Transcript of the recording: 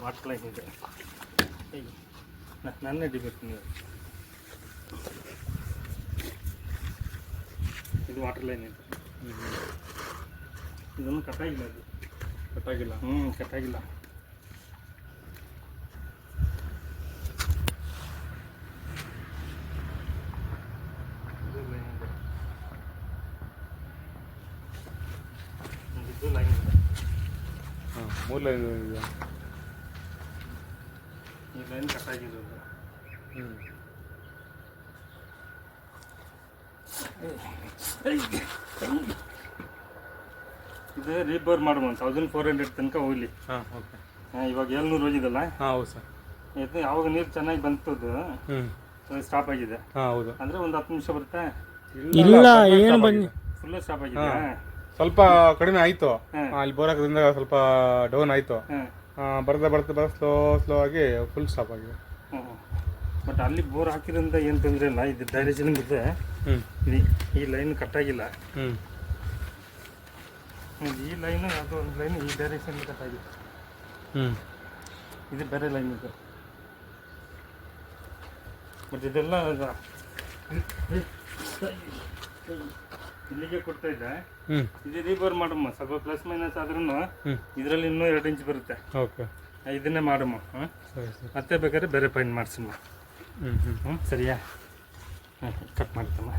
Water line ಇದೆ. ನಾನೇ ಹಿಡಿಬೇಕು ನೀವು. ಇದು ವಾಟರ್ ಲೈನ್ ಇದೆ. ಇದನ್ನು ಕಟ್ಟಾಗಿಲ್ಲ. ಅದು ಕಟ್ಟಾಗಿಲ್ಲ. ಕಟ್ಟಾಗಿಲ್ಲ. ಇದು ಲೈನ್ ಇದೆ. ಹಾಂ, 3 ಲೈನ್ ಇದೆಯಾ? ಈ ಲೈನ್ ಕಟ್ಟಾಗಿರೋದು. ಇದು ರೀಬೋರ್ ಮಾಡುವ 1400 ತನಕ ಹೋಗ್ಲಿ. ಹಾಂ, ಓಕೆ. ಇವಾಗ 700 ಹೋಗಿದಲ್ಲ. ಹಾಂ, ಹೌದು ಸರ್. ಇದು ಯಾವಾಗ ನೀರು ಚೆನ್ನಾಗಿ ಬಂತದ್ದು ಸ್ಟಾಪ್ ಆಗಿದೆ. ಹಾಂ, ಹೌದು. ಅಂದರೆ ಒಂದು 10 ನಿಮಿಷ ಬರುತ್ತೆ. ಇಲ್ಲ, ಏನು ಬನ್ನಿ, ಫುಲ್ ಸ್ಟಾಪ್ ಆಗಿದೆ. ಸ್ವಲ್ಪ ಕಡಿಮೆ ಆಯಿತು. ಅಲ್ಲಿ ಬೋರ್ ಹಾಕೋದ್ರಿಂದ ಸ್ವಲ್ಪ ಡೌನ್ ಆಯಿತು. ಬರ್ತಾ ಸ್ಲೋ ಆಗಿ ಫುಲ್ ಸ್ಟಾಪ್ ಆಗಿದೆ. ಬಟ್ ಅಲ್ಲಿ ಬೋರ್ ಹಾಕಿದ್ರಿಂದ ಏನು ತೊಂದರೆ ಇಲ್ಲ. ಇದು ಡೈರೆಕ್ಷನ್ ಇದೆ. ಈ ಲೈನ್ ಕಟ್ಟಾಗಿಲ್ಲ. ಈ ಲೈನು ಯಾವುದೋ ಒಂದು ಲೈನ್ ಈ ಡೈರೆಕ್ಷನ್ ಕಟ್ಟಾಗಿದೆ. ಇದು ಬೇರೆ ಲೈನ್ ಇದೆ. ಬಟ್ ಇದೆಲ್ಲ ಇಲ್ಲಿಗೆ ಕೊಡ್ತಾ ಇದ್ದೆ. ಇದು ರೀಬೋರ್ ಮಾಡಮ್ಮ. ಸ್ವಲ್ಪ ಪ್ಲಸ್ ಮೈನಸ್ ಆದ್ರೂ ಇದರಲ್ಲಿ ಇನ್ನೂ 2 ಇಂಚ್ ಬರುತ್ತೆ. ಓಕೆ, ಇದನ್ನೇ ಮಾಡಮ್ಮ. ಮತ್ತೆ ಬೇಕಾದ್ರೆ ಬೇರೆ ಪೈಂಟ್ ಮಾಡಿಸಮ್ಮ. ಸರಿಯಾ? ಕಟ್ ಮಾಡ್ತಮ್ಮ.